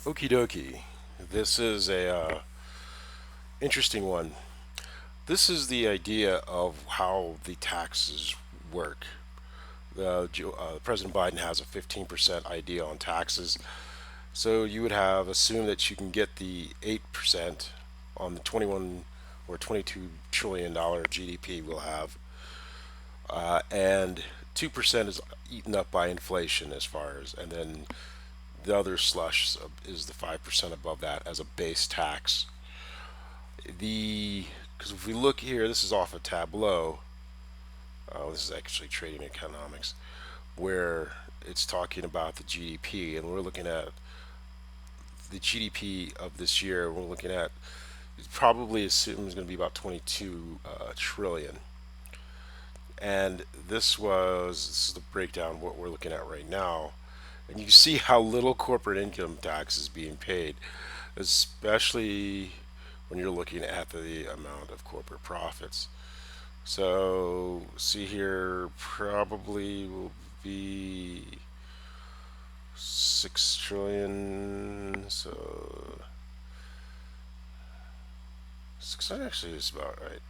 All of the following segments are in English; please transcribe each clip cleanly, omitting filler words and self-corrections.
Okie dokie. This is a interesting one. This is the idea of how the taxes work. President Biden has a 15% idea on taxes. So you would have assumed that you can get the 8% on the 21 or $22 trillion GDP we'll have, and 2% is eaten up by inflation as far as, and then the other slush is the 5% above that as a base tax. The Because if we look here, this is off a Tableau. This is actually Trading Economics, where it's talking about the GDP, and we're looking at the GDP of this year. We're looking at it probably assumes going to be about 22 trillion. And this is the breakdown of what we're looking at right now. And you see how little corporate income tax is being paid, especially when you're looking at the amount of corporate profits. So, see here, probably will be 6 trillion. So, 6 actually is about right.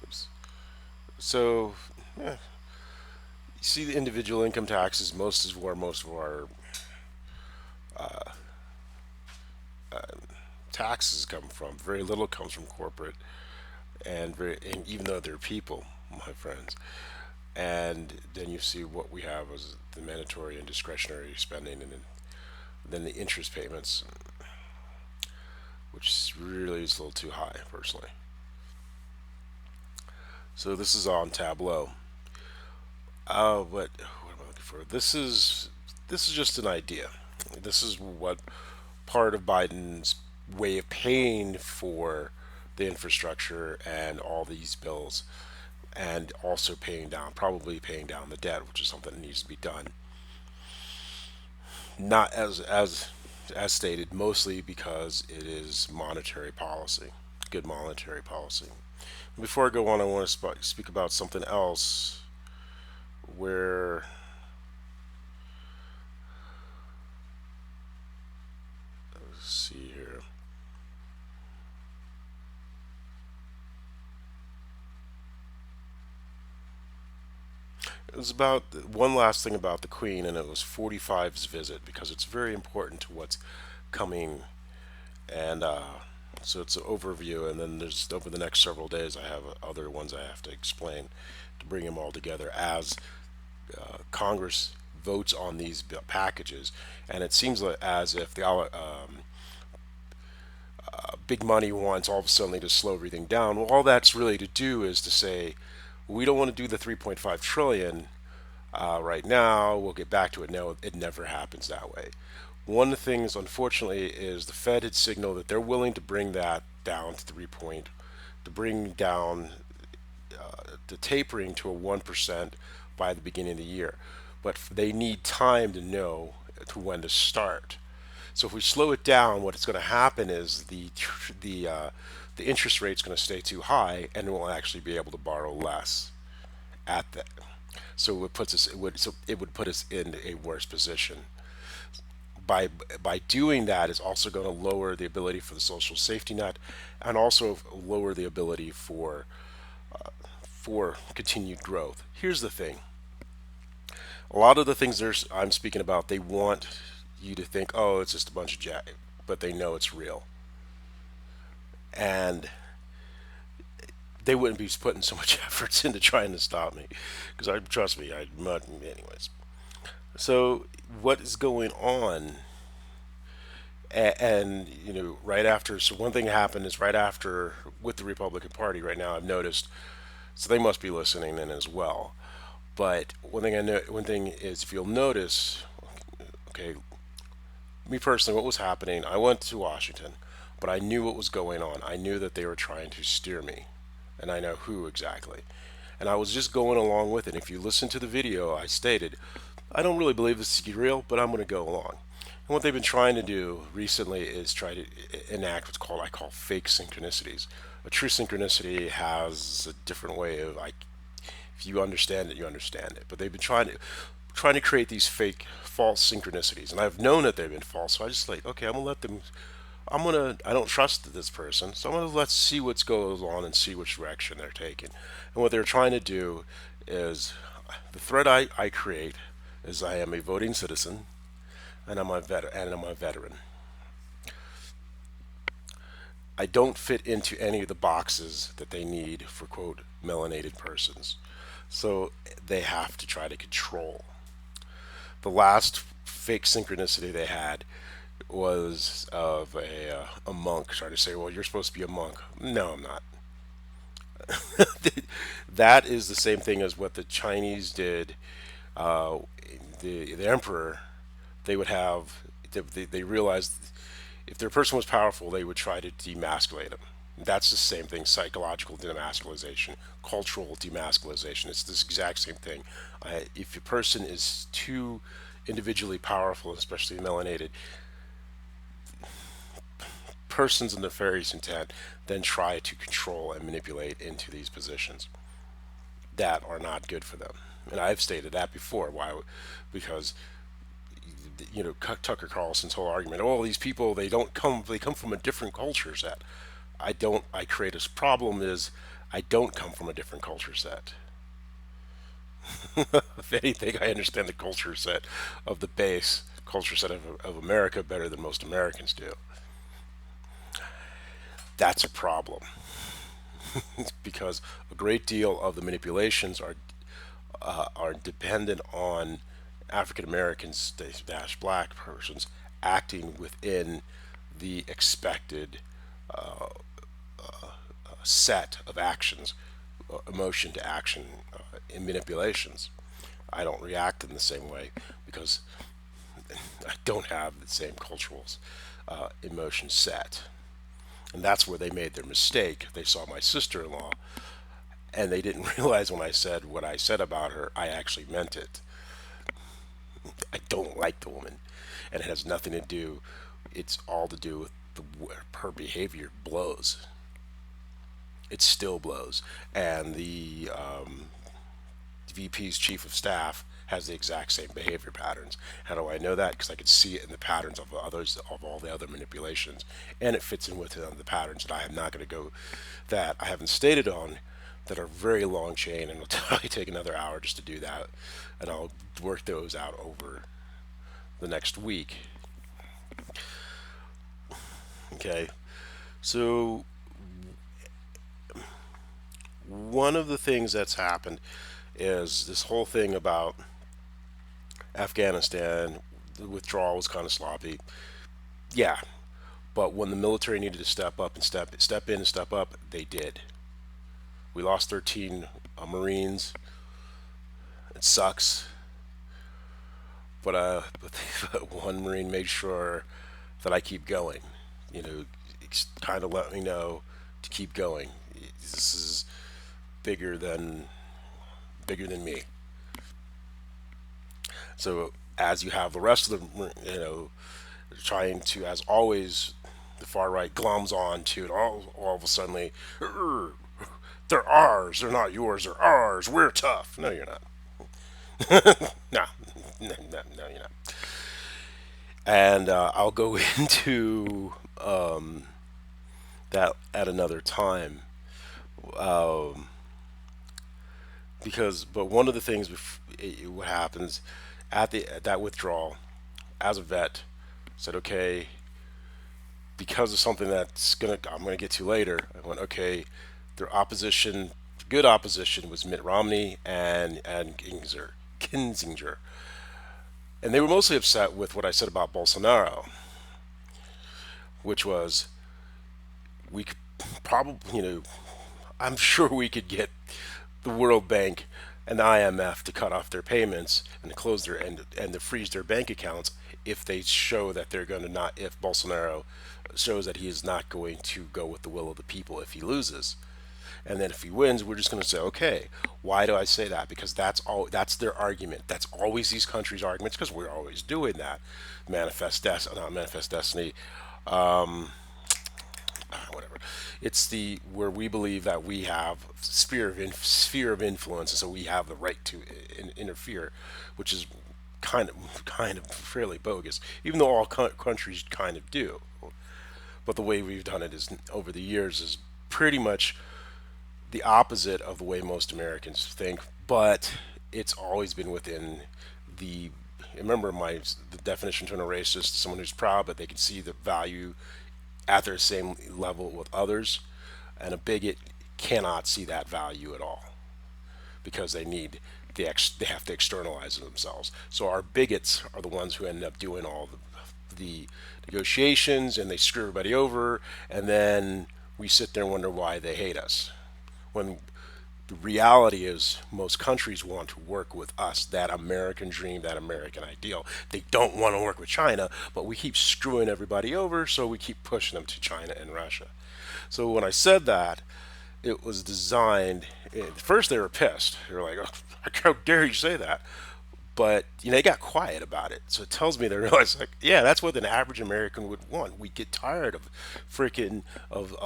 Oops. So, yeah, you see the individual income taxes, most is where most of our taxes come from. Very little comes from corporate, and even though they're people, my friends. And then you see what we have as the mandatory and discretionary spending, and then the interest payments, which really is a little too high, personally. So this is on Tableau. What am I looking for? This is just an idea. This is what part of Biden's way of paying for the infrastructure and all these bills, and also probably paying down the debt, which is something that needs to be done. Not as stated, mostly because it is monetary policy, good monetary policy. Before I go on, I want to speak about something else where, let's see here. It was about one last thing about the Queen, and it was 45's visit, because it's very important to what's coming. And so it's an overview, and then there's over the next several days, I have other ones I have to explain to bring them all together as Congress votes on these packages. And it seems like as if the big money wants all of a sudden to slow everything down. Well, all that's really to do is to say we don't want to do the 3.5 trillion right now. We'll get back to it. No, it never happens that way. One of the things, unfortunately, is the Fed had signaled that they're willing to bring that down to to bring down the tapering to a 1% by the beginning of the year. But they need time to know to when to start. So if we slow it down, what's going to happen is the interest rate's going to stay too high, and we'll actually be able to borrow less at that. So it would put us in a worse position. By by doing that is also going to lower the ability for the social safety net, and also lower the ability for continued growth. Here's the thing: a lot of the things I'm speaking about, they want you to think, oh, it's just a bunch of jack, but they know it's real, and they wouldn't be putting so much efforts into trying to stop me, because I trust me, I not anyways. So what is going on? And right after, so one thing happened is right after with the Republican Party right now, I've noticed, so they must be listening in as well. But one thing is, if you'll notice, okay, me personally, what was happening, I went to Washington, but I knew what was going on. I knew that they were trying to steer me, and I know who exactly. And I was just going along with it. If you listen to the video, I stated, I don't really believe this is real, but I'm going to go along. And what they've been trying to do recently is try to enact what's called, I call, fake synchronicities. A true synchronicity has a different way of, like, if you understand it, you understand it. But they've been trying to trying to create these fake, false synchronicities, and I've known that they've been false. So I just like, okay, I'm gonna let them. I don't trust this person, so I'm gonna let's see what's goes on and see which direction they're taking. And what they're trying to do is the thread I create is I am a voting citizen and I'm a veteran. I don't fit into any of the boxes that they need for quote melanated persons. So they have to try to control. The last fake synchronicity they had was of a monk trying to say, "Well, you're supposed to be a monk." No, I'm not. That is the same thing as what the Chinese did. Uh, the emperor, they would have they realized if their person was powerful, they would try to demasculate him. That's the same thing: psychological demasculization, cultural demasculization. It's this exact same thing. If a person is too individually powerful, especially melanated, persons of nefarious intent then try to control and manipulate into these positions that are not good for them. And I've stated that before. Why? Because Tucker Carlson's whole argument. Oh, these people they don't come. They come from a different culture set. I don't. I create a problem is I don't come from a different culture set. If anything, I understand the culture set of the base culture set of America better than most Americans do. That's a problem because a great deal of the manipulations are dependent on African Americans dash black persons acting within the expected set of actions, emotion to action in manipulations. I don't react in the same way because I don't have the same cultural emotion set. And that's where they made their mistake. They saw my sister in law and they didn't realize when I said what I said about her, I actually meant it. I don't like the woman. And it has nothing to do, it's all to do with her behavior blows. It still blows. And the VP's chief of staff has the exact same behavior patterns. How do I know that? Because I can see it in the patterns of others of all the other manipulations, and it fits in with the patterns that I am not going to go that I haven't stated on that are very long chain, and it'll probably take another hour just to do that, and I'll work those out over the next week. Okay, so one of the things that's happened is this whole thing about Afghanistan, the withdrawal was kind of sloppy. Yeah, but when the military needed to step up and step in and step up, they did. We lost 13 Marines. It sucks, but one Marine made sure that I keep going. You know, kind of let me know to keep going. This is bigger than bigger than me. So as you have the rest of the, trying to, as always, the far right glums on to it. All of a sudden, they're ours. They're not yours. They're ours. We're tough. No, you're not. No, no, you're not. And I'll go into that at another time. Um, but one of the things, what happens at that withdrawal, as a vet, said, okay, because of something I'm gonna get to later. I went, okay, their opposition, good opposition, was Mitt Romney and Kinzinger, and they were mostly upset with what I said about Bolsonaro, which was we could probably, I'm sure we could get the World Bank and the IMF to cut off their payments and to close and to freeze their bank accounts if they show that they're going to not if Bolsonaro shows that he is not going to go with the will of the people if he loses. And then if he wins, we're just going to say, okay, why do I say that? Because that's their argument. That's always these countries' arguments because we're always doing that. Not manifest destiny. whatever. It's the where we believe that we have sphere of influence, and so we have the right to interfere, which is kind of fairly bogus. Even though all countries kind of do, but the way we've done it is over the years is pretty much the opposite of the way most Americans think. But it's always been within the remember my the definition to a racist is someone who's proud but they can see the value at their same level with others, and a bigot cannot see that value at all because they have to externalize it themselves. So our bigots are the ones who end up doing all the negotiations and they screw everybody over, and then we sit there and wonder why they hate us. When the reality is most countries want to work with us, that American dream, that American ideal. They don't want to work with China, but we keep screwing everybody over, so we keep pushing them to China and Russia. So when I said that, it was designed. At first, they were pissed. They were like, oh, "How dare you say that?" But they got quiet about it. So it tells me they realize, like, yeah, that's what an average American would want. We get tired of freaking of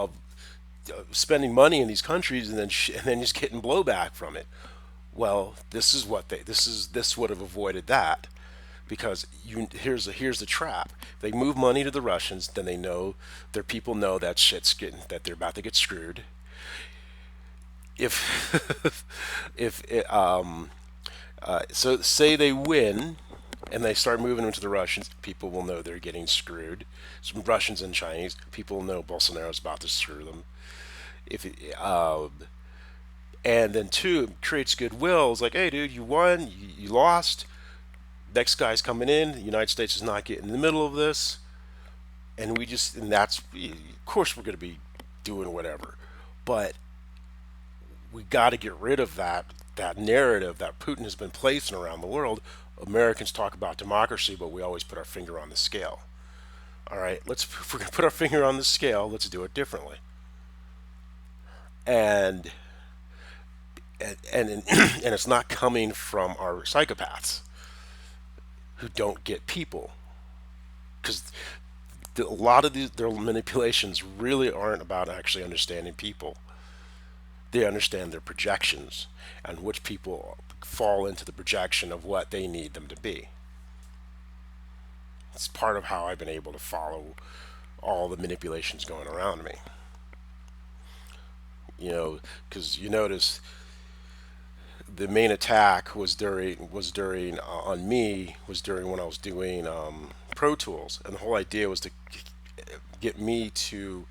spending money in these countries and then just getting blowback from it. Well, this would have avoided that because here's the trap. They move money to the Russians, then they know their people know that they're about to get screwed. If if it, so say they win and they start moving them to the Russians, people will know they're getting screwed. Some Russians and Chinese people know Bolsonaro's about to screw them. If it, and then two, it creates goodwill. It's like, hey, dude, you won, you lost. Next guy's coming in. The United States is not getting in the middle of this, and that's of course we're going to be doing whatever, but we got to get rid of that narrative that Putin has been placing around the world. Americans talk about democracy, but we always put our finger on the scale. All right, if we're going to put our finger on the scale, let's do it differently. And and it's not coming from our psychopaths who don't get people, because a lot of their manipulations really aren't about actually understanding people. They understand their projections and which people fall into the projection of what they need them to be. It's part of how I've been able to follow all the manipulations going around me. Because you notice the main attack was during when I was doing Pro Tools, and the whole idea was to get me to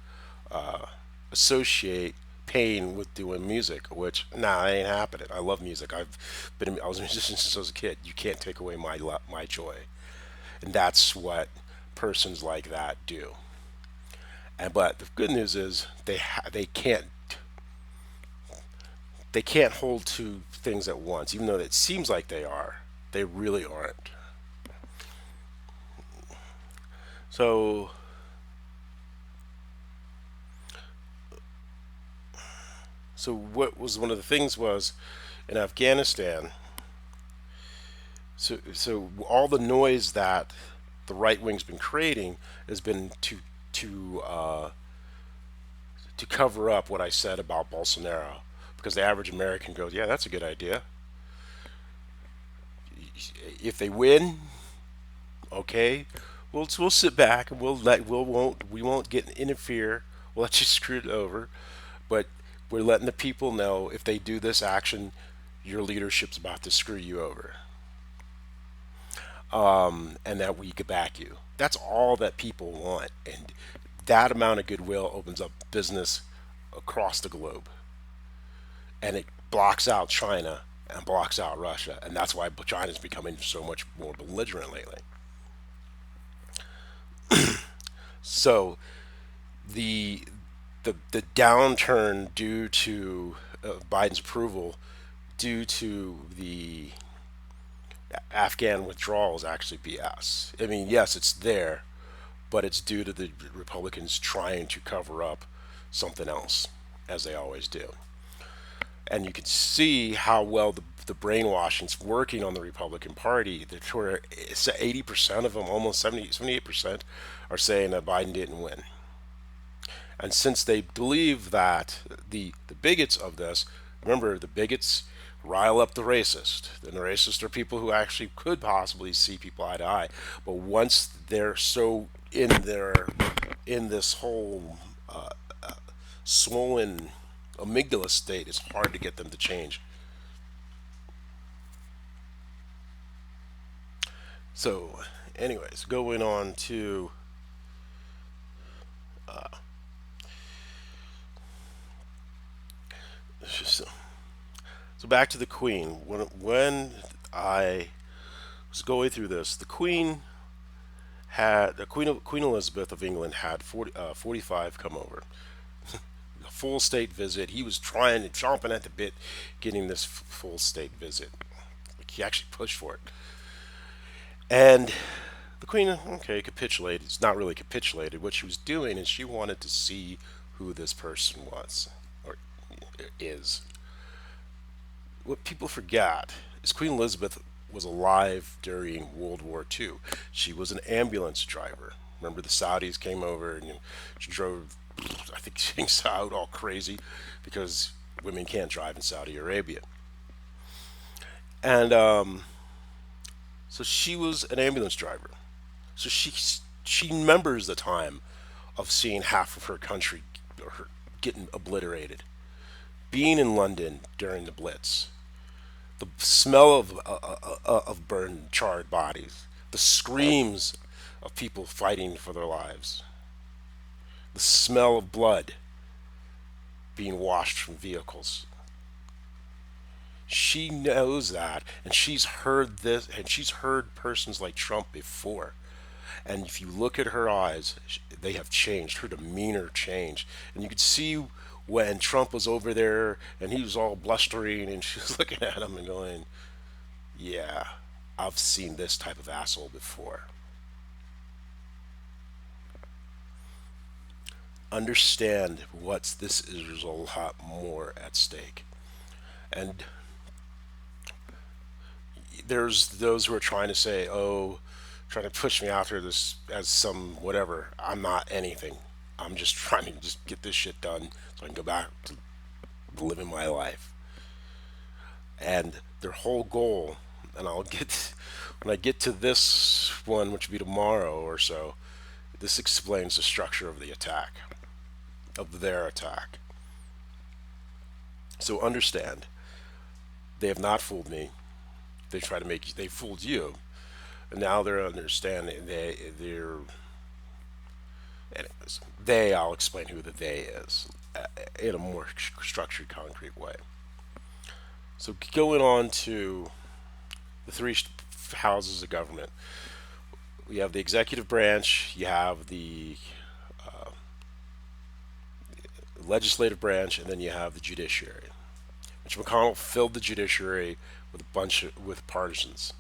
associate pain with doing music, which nah, it ain't happening. I love music. I was a musician since I was a kid. You can't take away my joy, and that's what persons like that do. And but the good news is they can't hold two things at once, even though it seems like they are. They really aren't. So what was one of the things was in Afghanistan. So all the noise that the right wing's been creating has been to to cover up what I said about Bolsonaro, because the average American goes, yeah, that's a good idea. If they win, okay, we'll sit back and we won't get interfere. We'll let you screw it over, but we're letting the people know if they do this action, your leadership's about to screw you over, and that we could back you. That's all that people want, and that amount of goodwill opens up business across the globe, and it blocks out China and blocks out Russia, and that's why China's becoming so much more belligerent lately. So the the downturn due to Biden's approval, due to the Afghan withdrawal, is actually BS. I mean, yes, it's there, but it's due to the Republicans trying to cover up something else, as they always do. And you can see how well the brainwashing's working on the Republican Party. Where 80% of them, almost 78%, are saying that Biden didn't win. And since they believe that the bigots of this, remember the bigots rile up the racist. And the racists are people who actually could possibly see people eye to eye. But once they're so in this whole swollen amygdala state, it's hard to get them to change. So, anyways, going on to so back to the Queen. When I was going through this, the Queen Elizabeth of England had 45 come over, a full state visit. He was trying and chomping at the bit, getting this full state visit. Like he actually pushed for it, and the Queen, okay, capitulated. It's not really capitulated. What she was doing is she wanted to see who this person was or is. What people forget is Queen Elizabeth was alive during World War II. She was an ambulance driver. Remember, the Saudis came over and she drove, I think, things out all crazy because women can't drive in Saudi Arabia. And so she was an ambulance driver. So she remembers the time of seeing half of her country or her getting obliterated. Being in London during the Blitz, the smell of burned, charred bodies, the screams of people fighting for their lives, the smell of blood being washed from vehicles. She knows that, and she's heard this, and she's heard persons like Trump before. And if you look at her eyes, they have changed. Her demeanor changed, and you could see when Trump was over there and he was all blustering, and she was looking at him and going, "Yeah, I've seen this type of asshole before." Understand what's this is. There's a lot more at stake, and there's those who are trying to say, "Oh, trying to push me out there this as some whatever." I'm not anything. I'm just trying to just get this shit done so I can go back to living my life. And their whole goal, and I'll get when I get to this one, which will be tomorrow or so. This explains the structure of the attack, of their attack. So understand, they have not fooled me. They try to make they fooled you, and now they're understanding they're anyways. I'll explain who the they is in a more structured, concrete way. So going on to the three houses of government, we have the executive branch, you have the legislative branch, and then you have the judiciary. Mitch McConnell filled the judiciary with with partisans.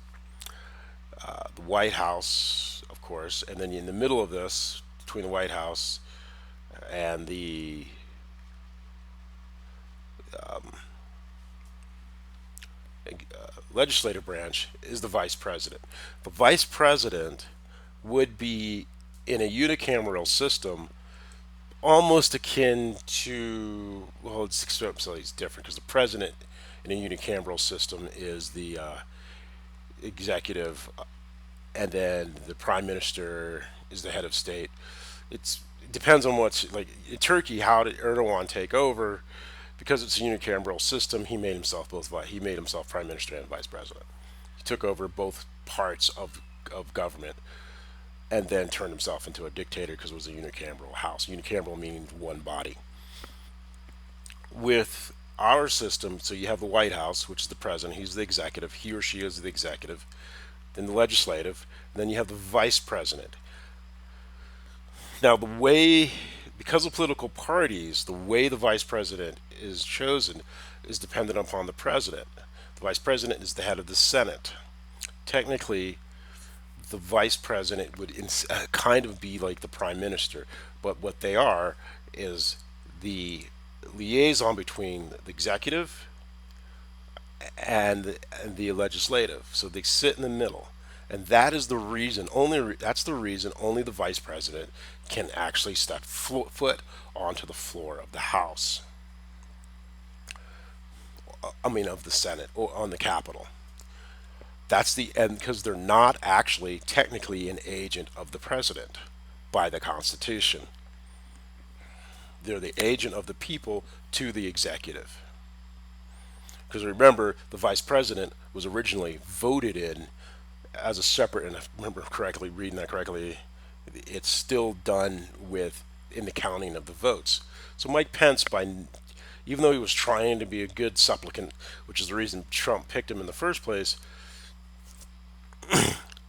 The White House, of course, and then in the middle of this, between the White House and the legislative branch, is the vice president. The vice president would be in a unicameral system almost akin to, well, it's it's different because the president in a unicameral system is the executive, and then the prime minister is the head of state. It depends on what's like in Turkey. How did Erdogan take over? Because it's a unicameral system, he made himself he made himself prime minister and vice president. He took over both parts of government and then turned himself into a dictator because it was a unicameral house. Unicameral meaning one body. With our system, so you have the White House, which is the president, he's the executive, he or she is the executive, then the legislative, and then you have the vice president. Now, because of political parties, the way the vice president is chosen is dependent upon the president. The vice president is the head of the Senate. Technically, the vice president would kind of be like the prime minister, but what they are is the liaison between the executive and the legislative. So they sit in the middle, And that is the reason, that's the reason only the vice president can actually step foot onto the floor of the House. I mean, of the Senate or on the Capitol. That's the end because they're not actually technically an agent of the president by the Constitution. They're the agent of the people to the executive. Because remember, the vice president was originally voted in as a separate, and if I remember correctly, reading that correctly, it's still done with in the counting of the votes. So Mike Pence, even though he was trying to be a good supplicant, which is the reason Trump picked him in the first place,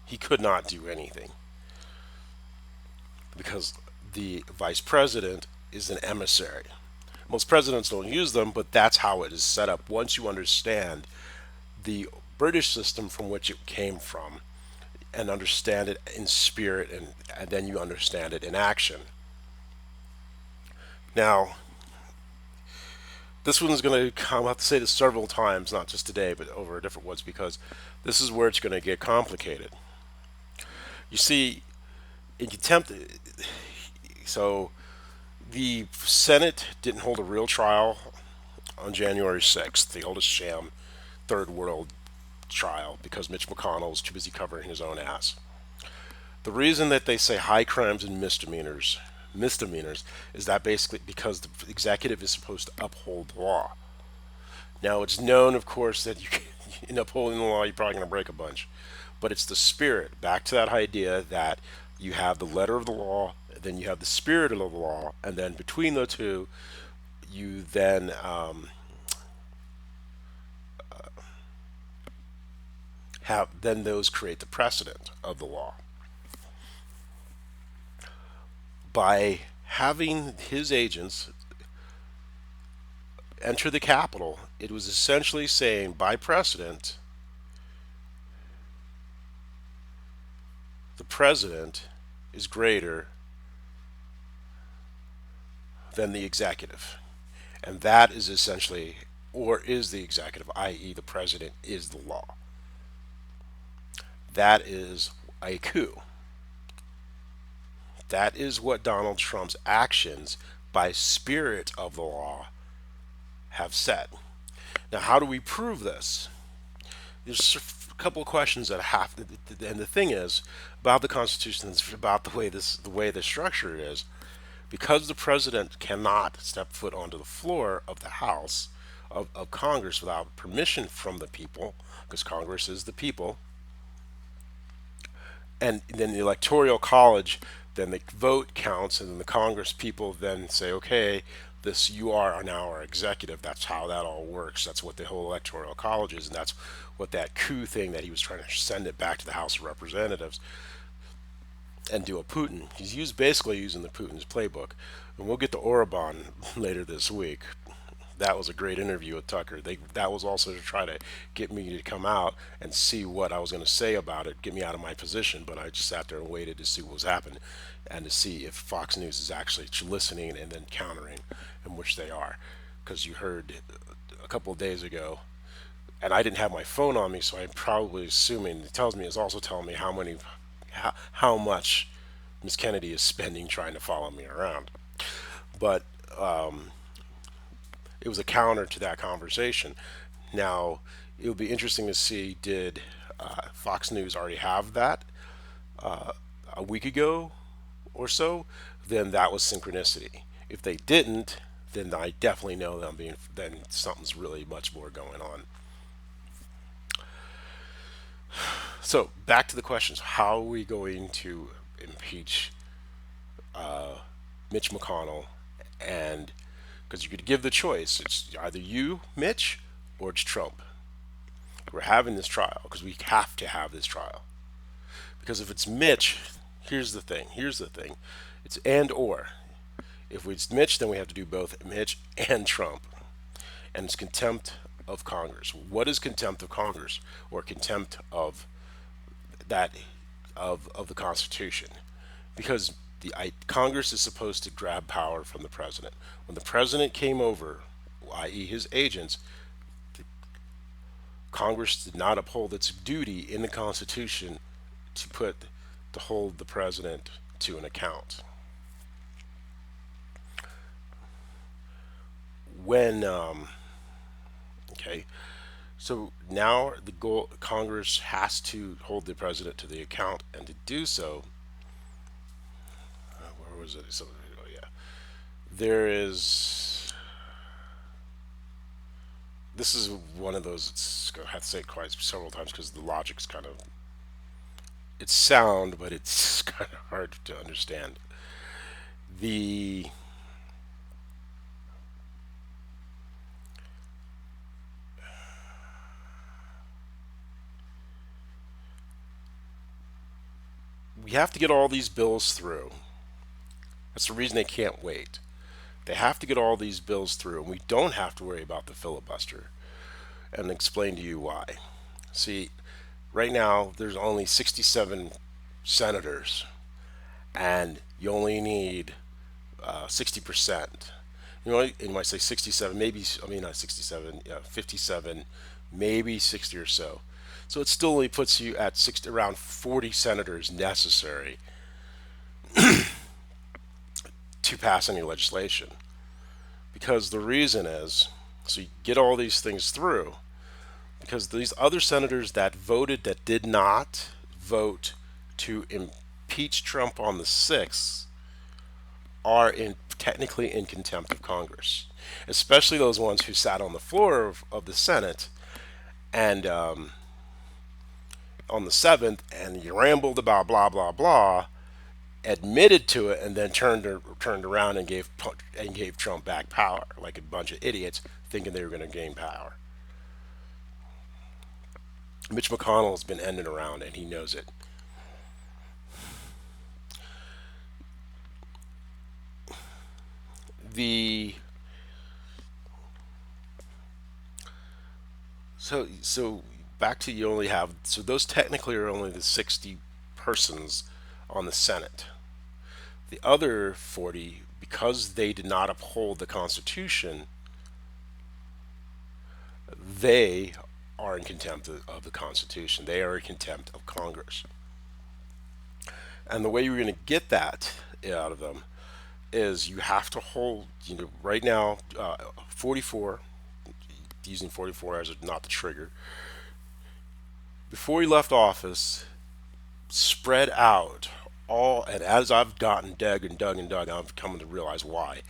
he could not do anything because the vice president is an emissary. Most presidents don't use them, but that's how it is set up. Once you understand the British system from which it came from and understand it in spirit, and then you understand it in action. Now, this one's going to come, I have to say this several times, not just today, but over different ones, because this is where it's going to get complicated. You see, in contempt, so the Senate didn't hold a real trial on January 6th. They held a sham third world trial because Mitch McConnell was too busy covering his own ass. The reason that they say high crimes and misdemeanors, is that basically because the executive is supposed to uphold the law. Now, it's known, of course, that in upholding the law, you're probably going to break a bunch. But it's the spirit. Back to that idea that you have the letter of the law, then you have the spirit of the law, and then between the two, you then then those create the precedent of the law. By having his agents enter the Capitol, it was essentially saying, by precedent, the president is greater than the executive. And that is essentially, or is the executive, i.e., the president is the law. That is a coup. That is what Donald Trump's actions, by spirit of the law, have said. Now, how do we prove this? There's a couple of questions that have, and the thing is about the Constitution, it's about the way the structure is, because the president cannot step foot onto the floor of the House of Congress without permission from the people, because Congress is the people, and then the Electoral College, then the vote counts, and then the Congress people then say, okay, this you are now our executive. That's how that all works. That's what the whole Electoral College is, and that's what that coup thing that he was trying to send it back to the House of Representatives and do a Putin. He's basically using the Putin's playbook, and we'll get to Orban later this week. That was a great interview with Tucker. That was also to try to get me to come out and see what I was going to say about it, get me out of my position. But I just sat there and waited to see what was happening and to see if Fox News is actually listening and then countering, in which they are. Because you heard a couple of days ago, and I didn't have my phone on me, so I'm probably assuming it tells me it's also telling me how much Miss Kennedy is spending trying to follow me around. But it was a counter to that conversation. Now, it would be interesting to see, did Fox News already have that a week ago or so? Then that was synchronicity. If they didn't, then I definitely know that then something's really much more going on. So back to the questions: how are we going to impeach Mitch McConnell? And because you could give the choice, it's either you, Mitch, or it's Trump. We're having this trial because we have to have this trial. Because if it's Mitch, here's the thing. It's and or. If it's Mitch, then we have to do both Mitch and Trump. And it's contempt of Congress. What is contempt of Congress, or contempt of that of the Constitution? Because Congress is supposed to grab power from the president. When the president came over, i.e., his agents, Congress did not uphold its duty in the Constitution to put to hold the president to an account. When okay, so now the goal Congress has to hold the president to the account, and to do so, where was it? So, oh yeah, there is. This is one of those. I have to say it quite several times because the logic's kind of it's sound, but it's kind of hard to understand. The we have to get all these bills through. That's the reason they can't wait. They have to get all these bills through, and we don't have to worry about the filibuster. And explain to you why. See, right now there's only 67 senators, and you only need 60%. You might say 67, maybe, I mean, not 67, yeah, 57, maybe 60 or so. So it still only puts you at around 40 senators necessary to pass any legislation. Because the reason is, so you get all these things through, because these other senators that voted that did not vote to impeach Trump on the 6th are technically in contempt of Congress, especially those ones who sat on the floor of the Senate and on the 7th and you rambled about blah blah blah, admitted to it, and then turned around and gave Trump back power like a bunch of idiots thinking they were going to gain power. Mitch McConnell has been ending around and he knows it. The so back to you only have so those technically are only the 60 persons on the Senate. The other 40, because they did not uphold the Constitution, they are in contempt of the Constitution. They are in contempt of Congress. And the way you're going to get that out of them is you have to hold, right now, 44, using 44 as not the trigger. Before he left office, spread out all, and as I've gotten dug and dug and dug, I'm coming to realize why.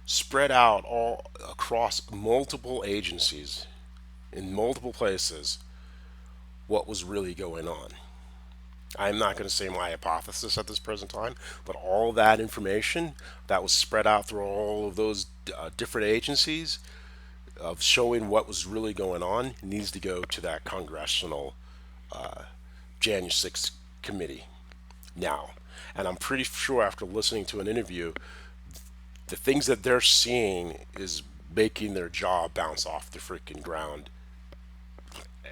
Spread out all across multiple agencies in multiple places what was really going on. I'm not going to say my hypothesis at this present time, but all that information that was spread out through all of those different agencies of showing what was really going on needs to go to that congressional January 6th committee now. And I'm pretty sure after listening to an interview, the things that they're seeing is making their jaw bounce off the freaking ground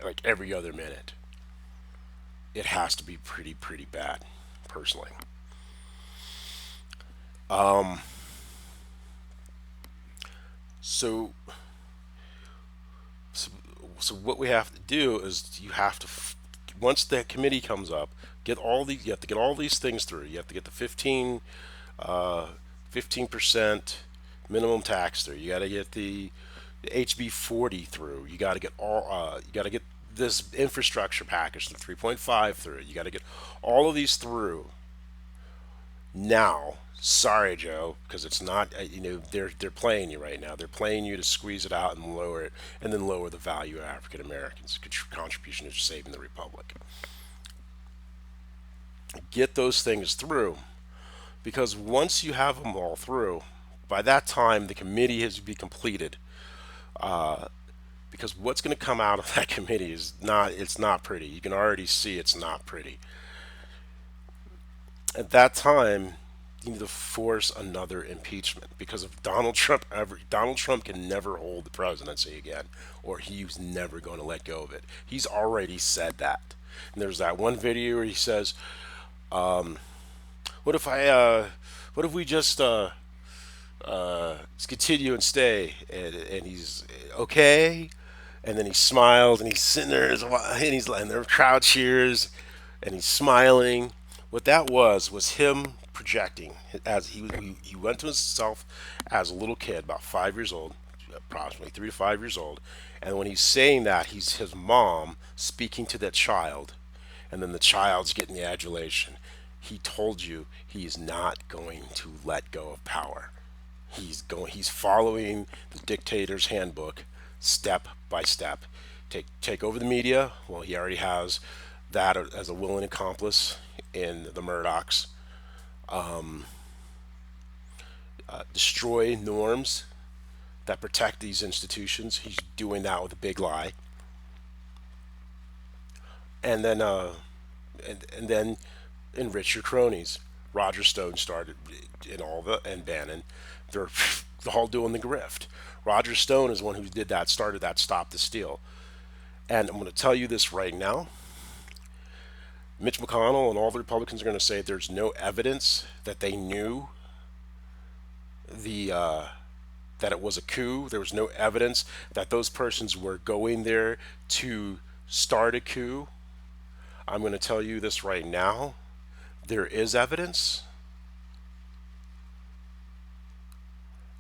like every other minute. It has to be pretty bad, personally. So, so, so what we have to do is you have to, once the committee comes up, you have to get all these things through. You have to get the 15% minimum tax through. You got to get the HB 40 through. You got to get you got to get this infrastructure package, the 3.5 through. You got to get all of these through. Now, sorry, Joe, because it's not. They're playing you right now. They're playing you to squeeze it out and lower it, and then lower the value of African Americans' contribution to saving the republic. Get those things through, because once you have them all through, by that time the committee has to be completed. Because what's going to come out of that committee is it's not pretty. You can already see it's not pretty. At that time, you need to force another impeachment because if Donald Trump can never hold the presidency again, or he's never going to let go of it. He's already said that. And there's that one video where he says, "What if what if we just continue and stay?" And he's okay. And then he smiles and he's sitting there and the crowd cheers. and he's smiling. What that was him projecting as he went to himself as a little kid, about 5 years old, approximately 3 to 5 years old, and when he's saying that, he's his mom speaking to that child, and then the child's getting the adulation. He told you he is not going to let go of power. He's following the dictator's handbook step by step. Take over the media. Well, he already has that as a willing accomplice in the Murdochs. Destroy norms that protect these institutions. He's doing that with a big lie. And then and then enrich your cronies. Roger Stone started in all the and Bannon. They're all doing the grift. Roger Stone is the one who did that, started that Stop the Steal. And I'm going to tell you this right now. Mitch McConnell and all the Republicans are going to say there's no evidence that they knew the that it was a coup. There was no evidence that those persons were going there to start a coup. I'm going to tell you this right now. There is evidence,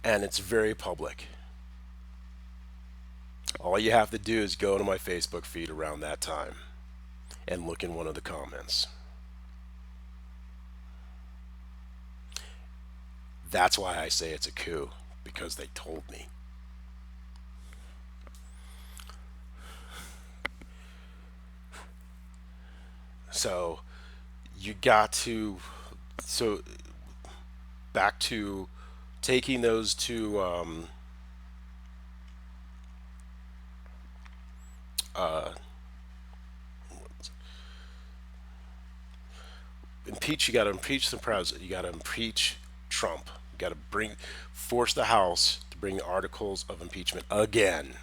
and it's very public. All you have to do is go to my Facebook feed around that time and look in one of the comments. That's why I say it's a coup, because they told me. So you got to, so back to taking those two impeach. You got to impeach the president. You got to impeach Trump. You got to force the House to bring the articles of impeachment again.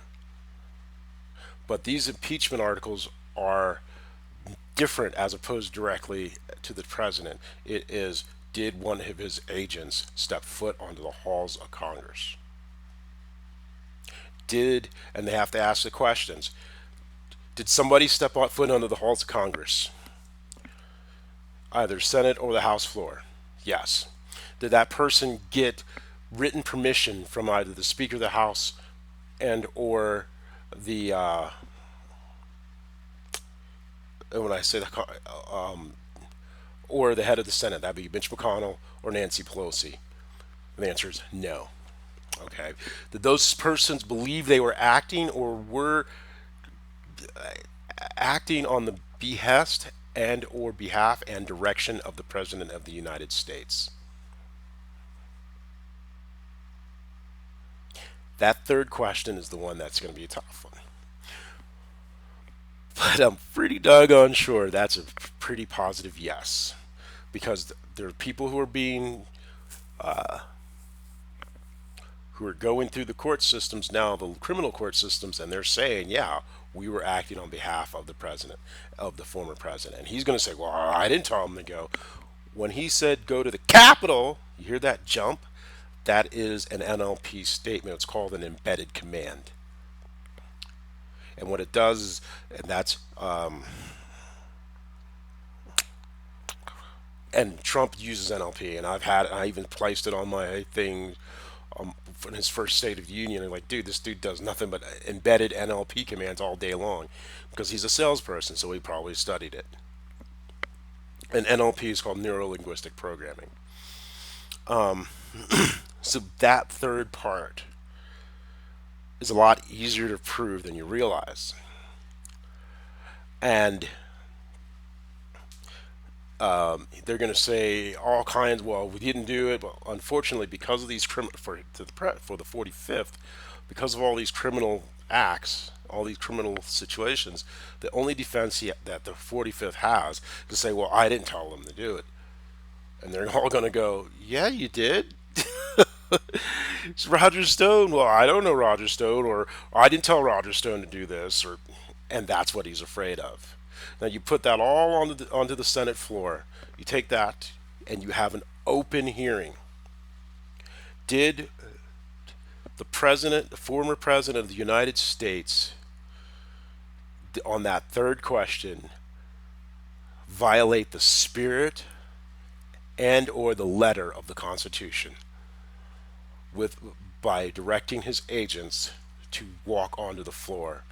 But these impeachment articles are different as opposed directly to the president. It is, did one of his agents step foot onto the halls of Congress? And they have to ask the questions. Did somebody step foot onto the halls of Congress? Either Senate or the House floor? Yes. Did that person get written permission from either the Speaker of the House and or the when I say or the head of the Senate? That'd be Mitch McConnell or Nancy Pelosi. And the answer is no. Okay. Did those persons believe they were acting or were acting on the behest and or behalf and direction of the President of the United States? That third question is the one that's going to be a tough one. But I'm pretty doggone sure that's a pretty positive yes. Because there are people who are being, who are going through the court systems now, the criminal court systems, and they're saying, yeah, we were acting on behalf of the president, of the former president. And he's going to say, well, I didn't tell him to go. When he said go to the Capitol, you hear that jump? That is an NLP statement. It's called an embedded command. And what it does is, and that's, and Trump uses NLP, and I even placed it on my thing in his first State of the Union. And like, dude, this dude does nothing but embedded NLP commands all day long because he's a salesperson, so he probably studied it. And NLP is called neuro linguistic programming. So that third part is a lot easier to prove than you realize. And they're going to say all kinds. Well, we didn't do it, but unfortunately, because of these for the 45th, because of all these criminal acts, all these criminal situations, the only defense that the 45th has is to say, "Well, I didn't tell them to do it," and they're all going to go, "Yeah, you did." It's Roger Stone. Well, I don't know Roger Stone, or I didn't tell Roger Stone to do this, or, and that's what he's afraid of. Now you put that all onto the Senate floor. You take that and you have an open hearing. Did the president, the former president of the United States, on that third question, violate the spirit and or the letter of the Constitution with by directing his agents to walk onto the floor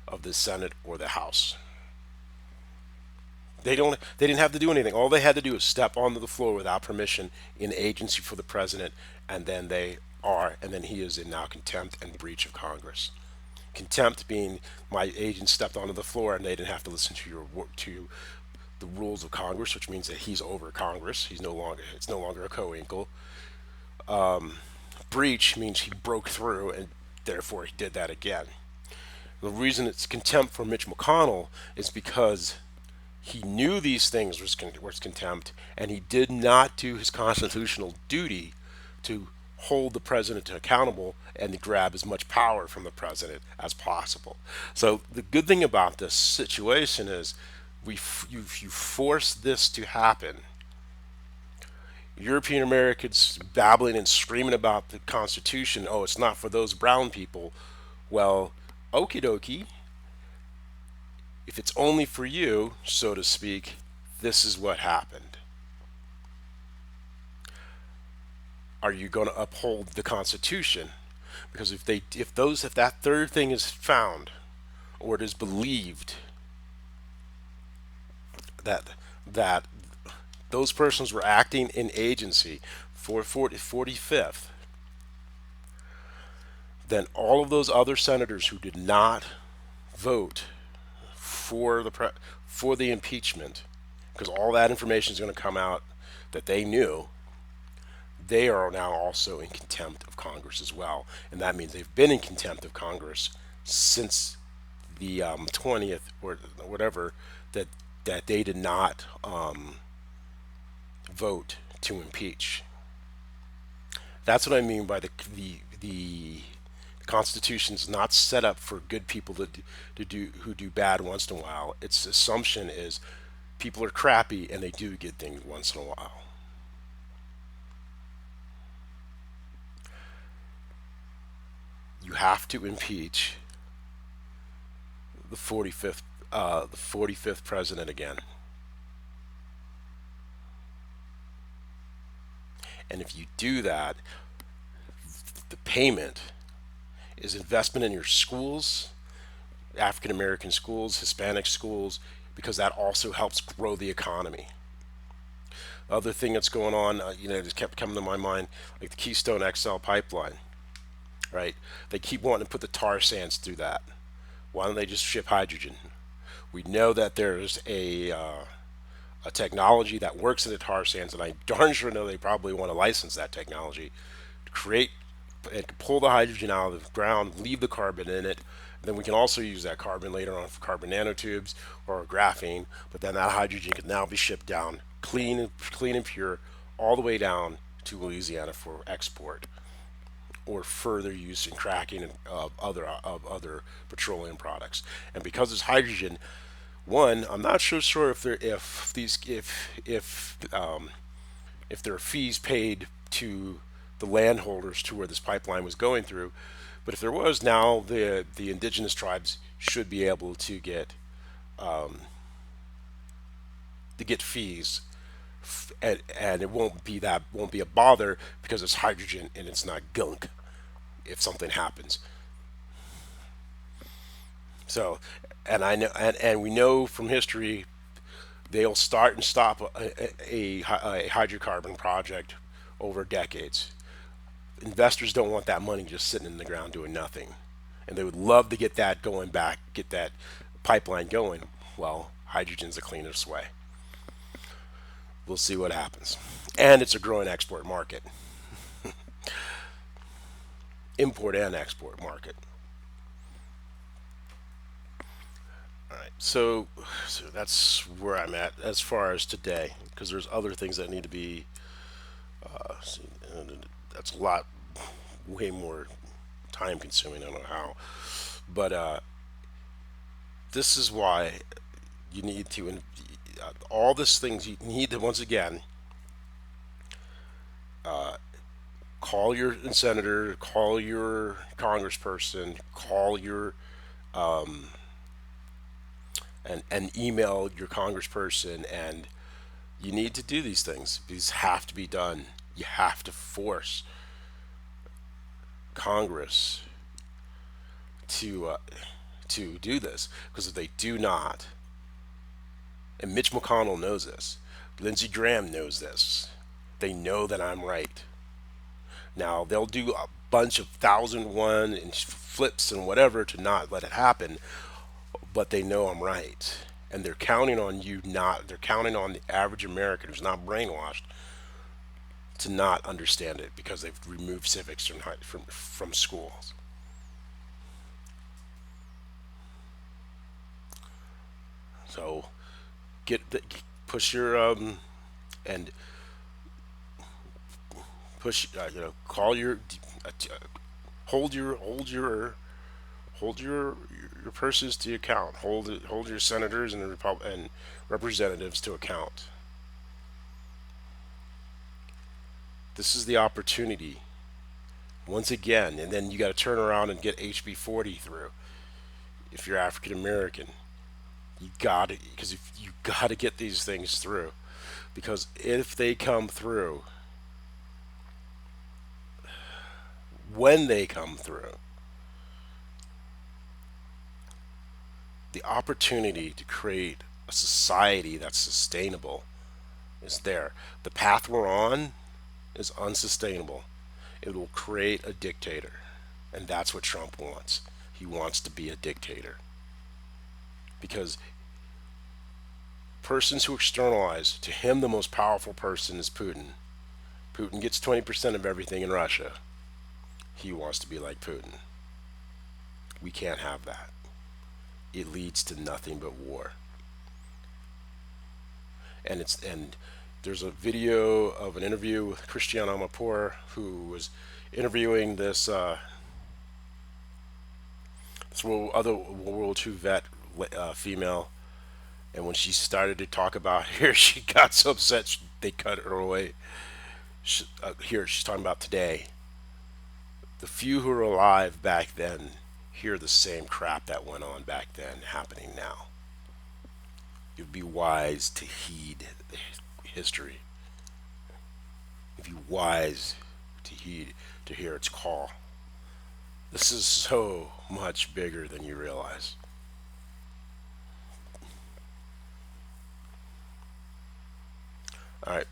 of the Senate or the House. They didn't have to do anything. All they had to do was step onto the floor without permission in agency for the president, and then he is in now contempt and breach of Congress. Contempt being my agent stepped onto the floor and they didn't have to listen to the rules of Congress, which means that he's over Congress. It's no longer a co-equal. Breach means he broke through and therefore he did that again. The reason it's contempt for Mitch McConnell is because he knew these things was contempt, and he did not do his constitutional duty to hold the president accountable and to grab as much power from the president as possible. So the good thing about this situation is you force this to happen. European Americans babbling and screaming about the Constitution. Oh, it's not for those brown people. Well, okie dokie. If it's only for you, so to speak, this is what happened. Are you going to uphold the Constitution? Because if that third thing is found, or it is believed that that those persons were acting in agency for 45th, then all of those other senators who did not vote for the impeachment, because all that information is going to come out that they knew, they are now also in contempt of Congress as well, and that means they've been in contempt of Congress since the 20th or whatever that they did not vote to impeach. That's what I mean by the Constitution's not set up for good people to do who do bad once in a while. Its assumption is people are crappy and they do good things once in a while. You have to impeach the 45th president again. And if you do that, the payment is investment in your schools, African American schools, Hispanic schools, because that also helps grow the economy. Other thing that's going on, just kept coming to my mind, like the Keystone XL pipeline, right? They keep wanting to put the tar sands through that. Why don't they just ship hydrogen? We know that there's a technology that works in the tar sands, and I darn sure know they probably want to license that technology to create and pull the hydrogen out of the ground, leave the carbon in it. Then we can also use that carbon later on for carbon nanotubes or graphene. But then that hydrogen can now be shipped down clean and pure, all the way down to Louisiana for export or further use in cracking of other petroleum products. And because it's hydrogen, one, I'm not so sure if there are fees paid to the landholders to where this pipeline was going through, but if there was, now the indigenous tribes should be able to get fees, and it won't be a bother because it's hydrogen and it's not gunk if something happens. So, and I know, and we know from history they'll start and stop a hydrocarbon project over decades. Investors don't want that money just sitting in the ground doing nothing, and they would love to get that going back, get that pipeline going. Well, hydrogen's the cleanest way. We'll see what happens, and it's a growing export market, import and export market. All right, so that's where I'm at as far as today, because there's other things that need to be. See, that's a lot, way more time consuming. I don't know how, but this is why you need to all these things you need to once again call your senator, call your congressperson, call your and email your congressperson, and you need to do these things. These have to be done. You have to force Congress to do this, because if they do not, and Mitch McConnell knows this, Lindsey Graham knows this, they know that I'm right. Now they'll do a bunch of 1,001 and flips and whatever to not let it happen, but they know I'm right, and they're counting on you not. They're counting on the average American who's not brainwashed to not understand it, because they've removed civics from schools. So get the, push your and push call your hold your hold your purses to account. Hold your senators and and representatives to account. This is the opportunity once again, and then you got to turn around and get HB 40 through. If you're African American, you got to, because if you got to get these things through, because if they come through, when they come through, the opportunity to create a society that's sustainable is there. The path we're on is unsustainable. It will create a dictator. And that's what Trump wants. He wants to be a dictator. Because persons who externalize, to him, the most powerful person is Putin. Putin gets 20% of everything in Russia. He wants to be like Putin. We can't have that. It leads to nothing but war. And there's a video of an interview with Christiane Amanpour, who was interviewing this other World War II vet female, and when she started to talk about here, she got so upset they cut her away. Here she's talking about today. The few who were alive back then hear the same crap that went on back then happening now. It would be wise to heed history. It'd be wise to heed, to hear its call. This is so much bigger than you realize. All right.